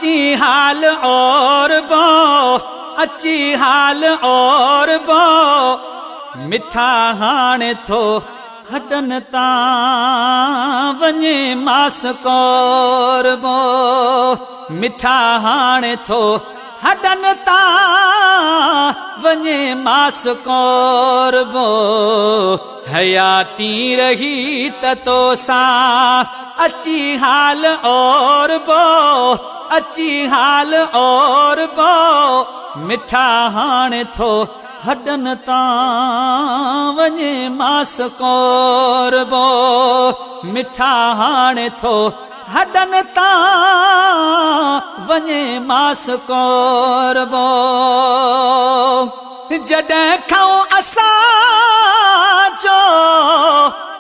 अची हाल और बो अची हाल और बो मिठा हाणे थो हडन तां वञे मास कोरबो मिठा हाणे थो हडन तां वञे मास कोरबो हयाती रही त तो सां अची हाल और बो अची हाल और बो मिठा हाणे थो हडन तां वञे मास कोरबो मिठा हाणे थो हडन तां वञे मास कोरबो जॾहिं खाऊं असां जो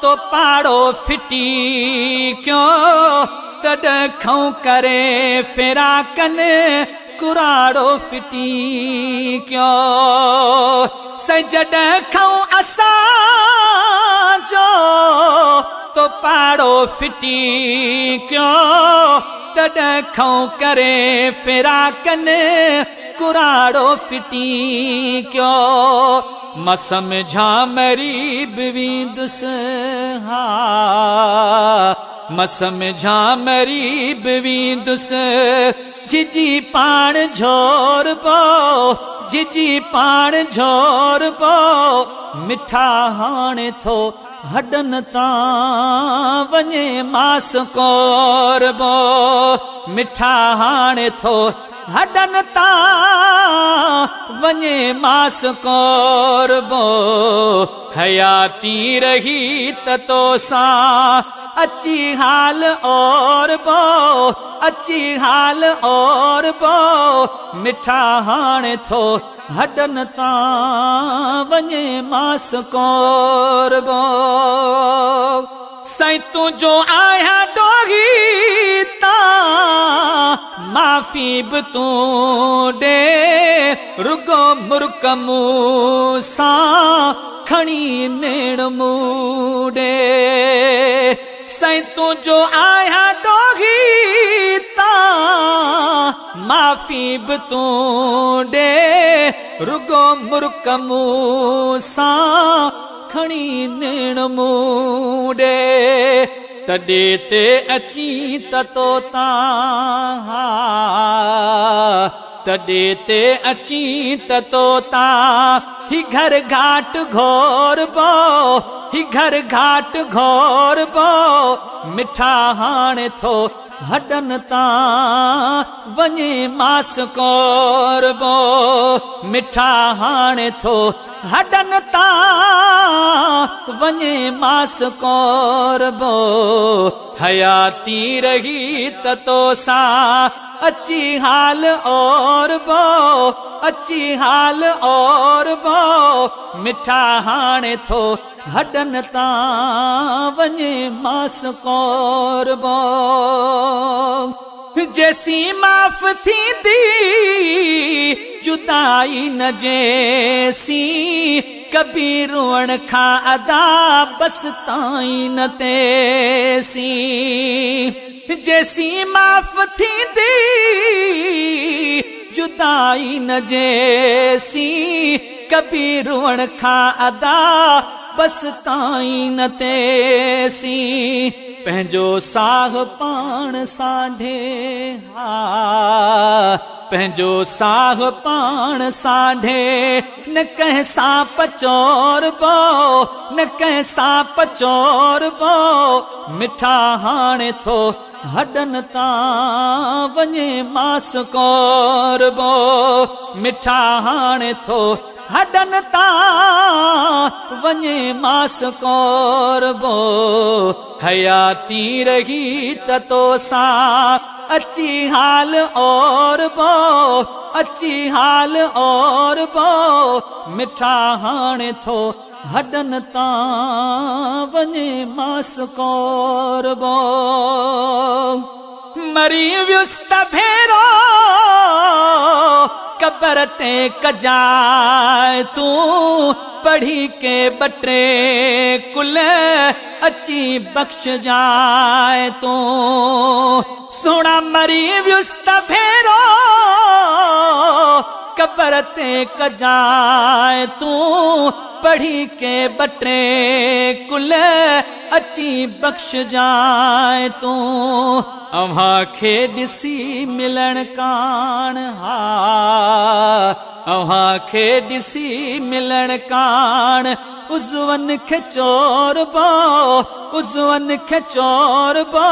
तो पाड़ो फिटी क्यों तॾहिं खाऊं करे फिराकन कुराड़ो फिटी क्यों से जॾहिं खाऊं असां जो तो पाड़ो फिटी क्यों तॾहिं खाऊं करे फिराकन कुराड़ो फिटी क्यों मसम झामरी बिविंदुस हा मसम झामरी बिविंदुस जिजी पाण झोर बो जिजी पाण झोर बो मिठा हाणे थो हडन तां वञे मास कोरबो मिठा हाणे थो हडन तां वञे मास कोरबो हयाती रही त तो सां अची हाल और बो अची हाल और बो मिठा हाणे थो हडन तां वञे मास कोरबो साईं तुंहिंजो आहियां डोही तां माफ़ी बि तूं ॾे रुगो मुर्क मूं सां खणी नेण मूं ॾे साईं तुंहिंजो आहियां डोही तां माफ़ी बि तूं ॾे रुगो मुर्क मूं सां खणी नेण मूं ॾे तॾहिं ते अची त तो तां तॾहिं ते अची त तो तां ही घर घाट घोर बो ही घर घाट घोर बो मिठा हाणे थो हडन तां वञे मास कोरबो मिठा हाणे थो हडन तां वञे मास कोरबो हयाती रही त तो सां अची हाल और बो अची हाल और बो मिठा हाणे थो हडन तां वञे मास कोरबो जेसी माफ़ थींदी जुदाई न जेसी कभी रोअण खां अदा बस ताईं न तेसी जेसी माफ़ थींदी जुदाई न जेसी कभी रोअण खां अदा बस ताईं न तेसी पंहिंजो साह पाण साढे हा पंहिंजो साह पाण साढे न कंहिं सां पचोर बो न कंहिं सां पचोर बो मिठा हाणे थो हडन तां वञे मास कोरबो मिठा हाणे थो हडन तां वञे मास कोरबो हयाती रही त तो सां अची हाल और बो अची हाल और बो मिठा हाणे थो हडन तां वञे मास कोरबो मरी वियुसि त भेरो कबर ते कजाए तूं पढ़ी के बटरे कुल अची बख्श जाए तूं सोना मरी वियुसि त भेरो सबर ते कजाए तू पढ़ी के बटे कुल अची बख्श जाए तू अव्हां खे ॾिसी मिलण कान हा अव्हां खे ॾिसी मिलण कान उज़वन खे चोरबो उज़वन खे चोरबो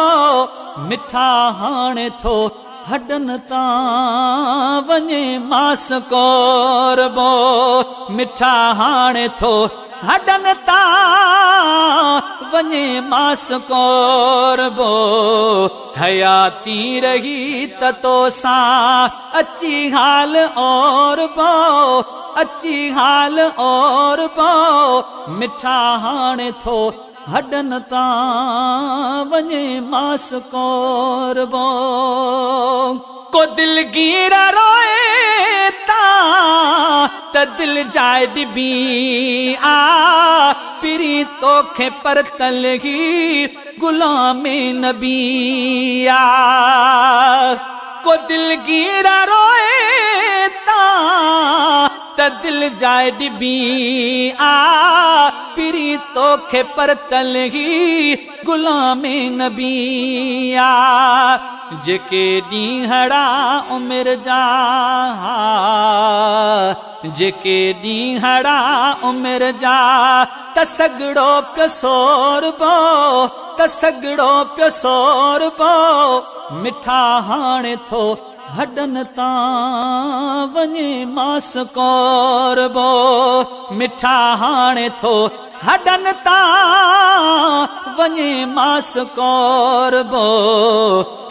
मिठा हाणे थो हडन तां वञे मास कोरबो मिठा हाणे थो हडन तां वञे मास कोरबो हयाती रही त तोसां अची हाल और बो अची हाल और बो मिठा हाणे थो हडन तां वञे मास कोरबो को दिलगीर रोए तां त दिल जाए डिबी आ पिरी तोखे परतल ही गुलामे नबी आ को दिलगीर रोए तां त दिल जाए डिबी आ पिरी तोखे परतल ही गुलामे नबी आ जेके ॾींहड़ा उमिर जा जेके ॾींहड़ा उमिर जा त सगड़ो पियो सोरबो त सगड़ो पियो सोरबो मिठा हाणे थो हडन तां वञे मास कोरबो मिठा हाणे थो हडन तां वञे मास कोरबो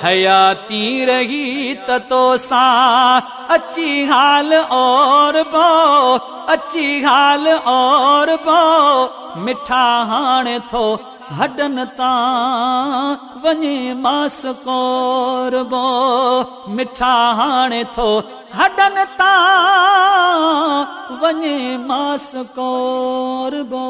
हयाती रही त तोसां अची हाल और बो अची हाल और बो मिठा हाणे थो हडन तां वञे मास कोरबो मिठा हाणे थो हडन तां वञे मास कोरबो।